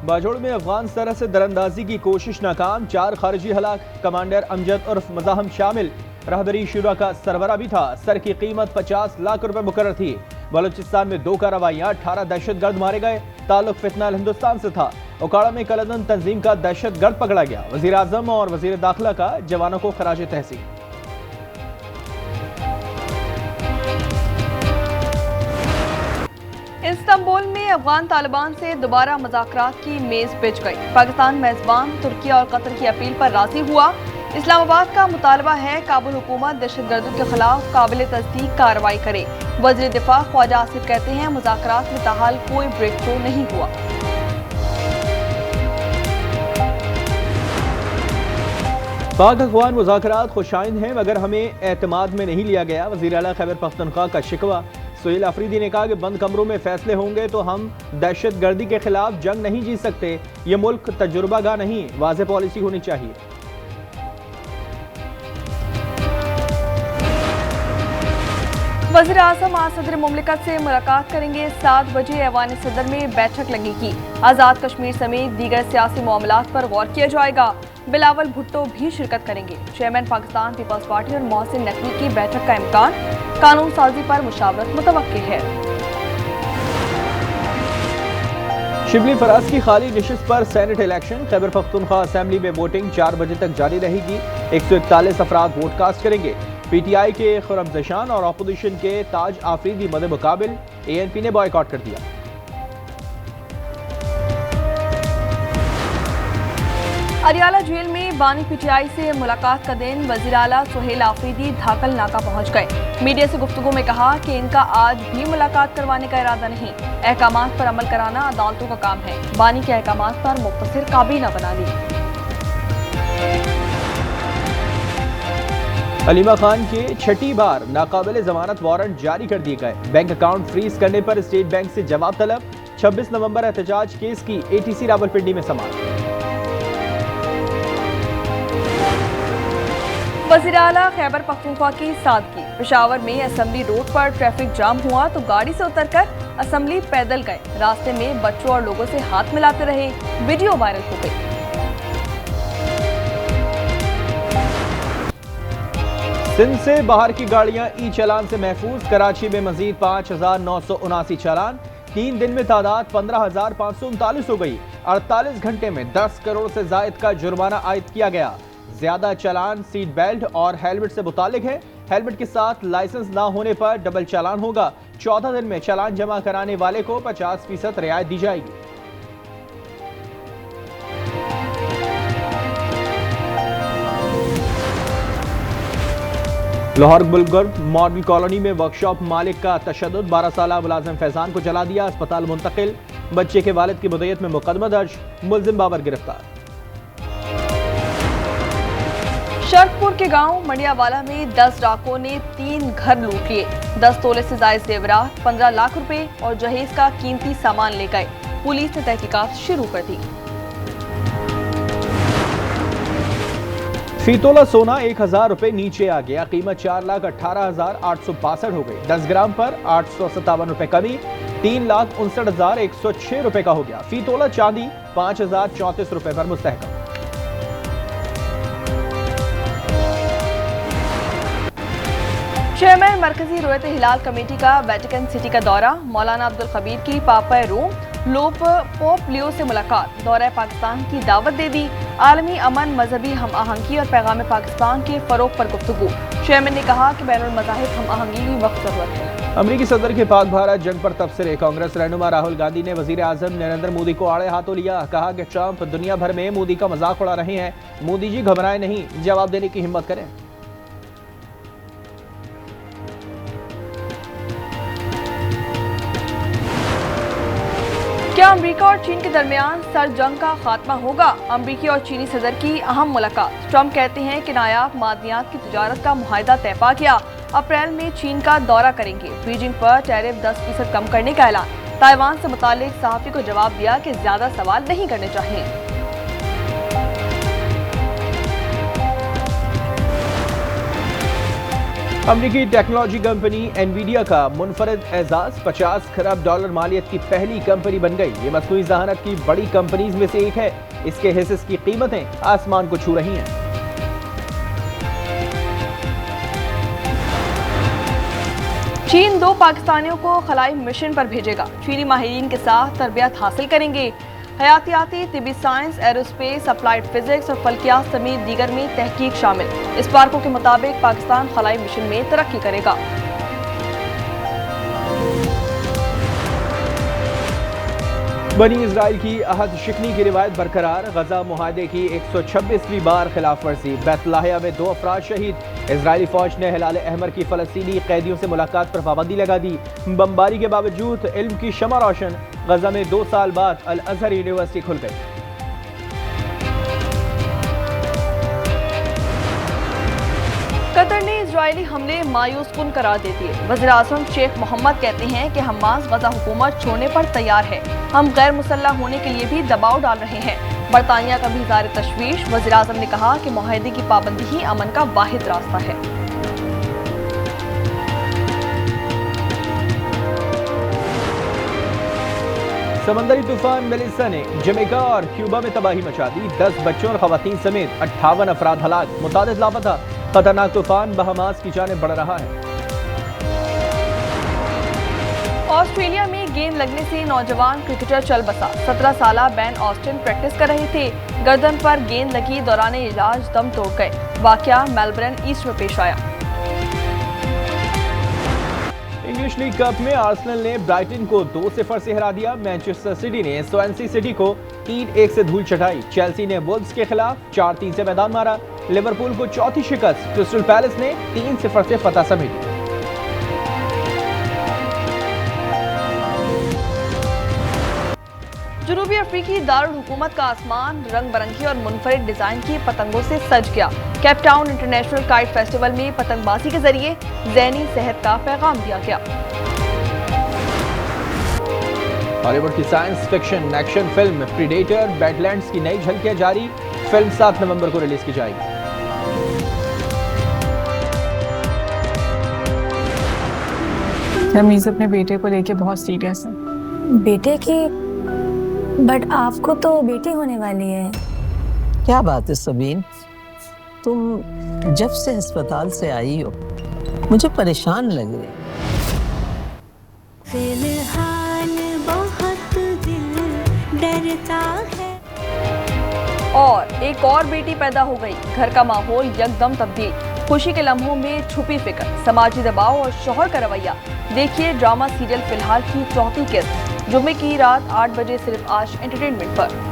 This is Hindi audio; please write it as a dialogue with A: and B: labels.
A: बाजोड़ में अफगान सरहद से दरअंदाजी की कोशिश नाकाम, 4 खारजी हलाक, कमांडर अमजद उर्फ मज़ाहम शामिल। रहबरी शुरा का सरबरा भी था। सर की कीमत 50 लाख रुपए मुकर्रर थी। बलूचिस्तान में 2 कार्रवाइयां, 18 दहशतगर्द मारे गए। ताल्लुक फितना हिंदुस्तान से था। उकाड़ा में कलदन तंजीम का दहशतगर्द पकड़ा गया। वजीर आजम और वजीर दाखिला का जवानों को खराज तहसीन।
B: इस्तांबुल में अफगान तालिबान से दोबारा मुज़ाकरात की मेज बिछ गई। पाकिस्तान मेजबान तुर्की और कतर की अपील पर राजी हुआ। इस्लामाबाद का मुतालबा है काबुल हुकूमत दहशतगर्दों के खिलाफ काबिल तस्दीक कार्रवाई करे। वज़ीर दिफा ख्वाजा आसिफ कहते हैं मुज़ाकरात में ताहाल कोई ब्रेक थ्रू नहीं हुआ।
A: पाक अफगान मुज़ाकरात खुशाइंद हैं मगर हमें एतमाद में नहीं लिया गया। वज़ीर आला खैबर पख्तूनख्वा का शिकवा। सुहेल अफरीदी ने कहा कि बंद कमरों में फैसले होंगे तो हम दहशतगर्दी के खिलाफ जंग नहीं जीत सकते। ये मुल्क तजुर्बागाह नहीं, वाज़ेह पॉलिसी होनी चाहिए।
B: वज़ीर आज़म आज सदर मुमलिकत से मुलाकात करेंगे। 7 बजे ऐवान सदर में बैठक लगेगी। आज़ाद कश्मीर समेत दीगर सियासी मामलात पर गौर किया जाएगा। बिलावल भुट्टो भी शिरकत करेंगे। चेयरमैन पाकिस्तान पीपल्स पार्टी और मोहसिन नकवी की बैठक का इम्कान। कानून साजी पर मुशावरत मुतवक्किल है।
A: शिबली फराज की खाली निशिस्त पर senate election. Khyber Pakhtunkhwa assembly में वोटिंग 4 बजे तक जारी रहेगी। 141 अफराद वोट कास्ट करेंगे। पीटीआई के खुरम जशान और अपोजिशन के ताज आफरीदी मद मुकाबिल। एएनपी ने बॉयकॉट कर दिया।
B: अरियाला जेल में बानी पीटीआई से मुलाकात का दिन। वज़ीर आला सुहेल आफरीदी धाकल नाका पहुंच गए। मीडिया से गुफ्तगू में कहा कि इनका आज भी मुलाकात करवाने का इरादा नहीं। अहकामात पर अमल कराना अदालतों का काम है। बानी के अहकामात पर मुख्तसर काबीना बना ली।
A: अलीमा खान के 6ठी बार नाकाबिले जमानत वारंट जारी कर दिए गए। बैंक अकाउंट फ्रीज करने पर स्टेट बैंक से जवाब तलब। 26 नवंबर एहतजाज केस की एटीसी रावलपिंडी में समाअत।
B: वज़ीर आला खैबर पख्तूनख्वा की सादगी। पेशावर में असेंबली रोड पर ट्रैफिक जाम हुआ तो गाड़ी से उतरकर असेंबली पैदल गए। रास्ते में बच्चों और लोगों से हाथ मिलाते रहे। वीडियो वायरल हो गई।
A: सिंध से बाहर की गाड़ियां ई चालान से महफूज। कराची में मजीद 5,979 चालान। 3 दिन में तादाद 15,539 हो गई। 48 घंटे में 10 करोड़ से जायद का जुर्माना आयद किया गया। ज्यादा चालान सीट बेल्ट और हेलमेट से मुतालिक है। हेलमेट के साथ लाइसेंस ना होने पर डबल चालान होगा। 14 दिन में चालान जमा कराने वाले को 50% रियायत दी जाएगी। लाहौर बुलगर्ग मॉडल कॉलोनी में वर्कशॉप मालिक का तशद्दुद। 12 साला मुलाजिम फैजान को जला दिया। अस्पताल मुंतकिल। बच्चे के वालिद की मुद्दत में मुकदमा दर्ज। मुलजिम बाबर गिरफ्तार।
B: शर्तपुर के गांव मंडियावाला में 10 डाकुओं ने 3 घर लूट लिए। 10 तोले से जायद जेवरात, 15 लाख रुपए और जहेज का कीमती सामान ले गए। पुलिस ने तहकीकात शुरू कर दी।
A: फी तोला सोना 1,000 रुपए नीचे आ गया। कीमत 4,18,862 हो गई। 10 ग्राम पर 857 रुपए कमी। 3,59,106 रुपए का हो गया। फी तोला चांदी 5,034 रुपए पर मुस्तहकम।
B: चेयरमैन मरकजी रोयत हिलाल कमेटी का वेटिकन सिटी का दौरा। मौलाना अब्दुल खबीर की पापा रोम पोप लियो से मुलाकात। दौरा पाकिस्तान की दावत दे दी। आलमी अमन, मजहबी हम आहंगी और पैगाम पाकिस्तान के फरोग पर गुफ्तगू। चेयरमैन ने कहा कि बैनुल मज़ाहिब हम आहंगी की वक्त जरूरत है।
A: अमरीकी सदर के पाक भारत जंग पर तबसरे। कांग्रेस रहनुमा राहुल गांधी ने वजीर आजम नरेंद्र मोदी को आड़े हाथों लिया। कहा कि ट्रंप दुनिया भर में मोदी का मजाक उड़ा रहे हैं। मोदी जी घबराए नहीं, जवाब देने की हिम्मत करें।
B: क्या अमेरिका और चीन के दरमियान सर जंग का खात्मा होगा? अमेरिकी और चीनी सदर की अहम मुलाकात। ट्रंप कहते हैं कि नायाब मादनियात की तिजारत का मुआहदा तय पा गया। अप्रैल में चीन का दौरा करेंगे। बीजिंग पर टैरिफ 10% कम करने का ऐलान। ताइवान से मुतालिक सहाफी को जवाब दिया कि ज्यादा सवाल नहीं करने चाहिए।
A: अमरीकी टेक्नोलॉजी कंपनी एनवीडिया का मुनफरद एजाज $50 खरब मालियत की पहली कंपनी बन गई। ये मसनूई ज़हानत की बड़ी कंपनीज में से एक है। इसके हिस्से की कीमतें आसमान को छू रही हैं।
B: चीन 2 पाकिस्तानियों को खलाई मिशन पर भेजेगा। चीनी माहिरीन के साथ तरबियत हासिल करेंगे। हयातियाती, तिबी साइंस, एरोस्पेस, अप्लाइड फिजिक्स और फल्कियात समेत दीगर में तहकीक शामिल। इस पार्कों के मुताबिक पाकिस्तान खलाई मिशन में तरक्की करेगा।
A: बनी इजराइल की अहद शिकनी की रिवायत बरकरार। गजा मुआहदे की 126वीं बार खिलाफ वर्जी। बैतलाहिया में 2 अफराद शहीद। इजरायली फौज ने हिलाल अहमर की फलस्तीनी कैदियों से मुलाकात पर पाबंदी लगा दी। बमबारी के बावजूद इल्म की शमा रोशन। गजा में 2 साल बाद अल अजहर यूनिवर्सिटी खुल गई।
B: कतर ने इजरायली हमले मायूस कुन करार दे दिए। वज़ीर आज़म शेख मोहम्मद कहते हैं कि हमास गजा हुकूमत छोड़ने पर तैयार है। हम गैर मुसल्लह होने के लिए भी दबाव डाल रहे हैं। बरतानिया का भी इज़हार तशवीश। वज़ीर आज़म ने कहा कि मुआहदे की पाबंदी ही अमन का वाहिद रास्ता है।
A: समंदरी तूफान मेलिसा ने जमैका और क्यूबा में तबाही मचा दी। 10 बच्चों और खवातीन समेत 58 अफराद हलाक, मुतादिद लापता। खतरनाक तूफान बहामास की जानिब बढ़ रहा है।
B: ऑस्ट्रेलिया में गेंद लगने से नौजवान क्रिकेटर चल बसा। 17 साला बेन ऑस्टिन प्रैक्टिस कर रहे थे। गर्दन पर गेंद लगी, दौरान इलाज दम तोड़ गए। वाकया मेलबर्न ईस्ट में पेश आया।
A: इंग्लिश लीग कप में आर्सेनल ने ब्राइटन को 2-0 से हरा दिया। मैनचेस्टर सिटी ने स्वानसी सिटी को 3-1 से धूल चटाई। चेल्सी ने वुल्व्स के खिलाफ 4-3 से मैदान मारा। लिवरपूल को चौथी शिकस्त। क्रिस्टल पैलेस ने 3-0 से फतह समेटी।
B: जनूबी अफ्रीकी दारुल हुकूमत का आसमान रंग बिरंगी और मुनफरिद डिजाइन की पतंगों से सज गया। Cape Town international kite festival में पतंगबाजी के जरिए ज़हनी सेहत का पैगाम दिया गया।
A: हॉलीवुड की science fiction action film predator badlands की नई झलकियां जारी। फिल्म 7 नवंबर को रिलीज की जाएगी।
C: रमीज अपने बेटे को लेके बहुत सीरियस है।
D: बेटे की? बट आपको तो बेटी होने वाली है।
E: क्या बात है सबीन, तुम जब से अस्पताल से आई हो मुझे परेशान लग रही।
D: फिलहाल बहुत दिल डरता है।
B: और एक और बेटी पैदा हो गई। घर का माहौल यकदम तब्दील। खुशी के लम्हों में छुपी फिक्र, समाजी दबाव और शौहर का रवैया। देखिए ड्रामा सीरियल फिलहाल की 4थी किस्त जुम्मे की रात 8 बजे सिर्फ आज एंटरटेनमेंट पर।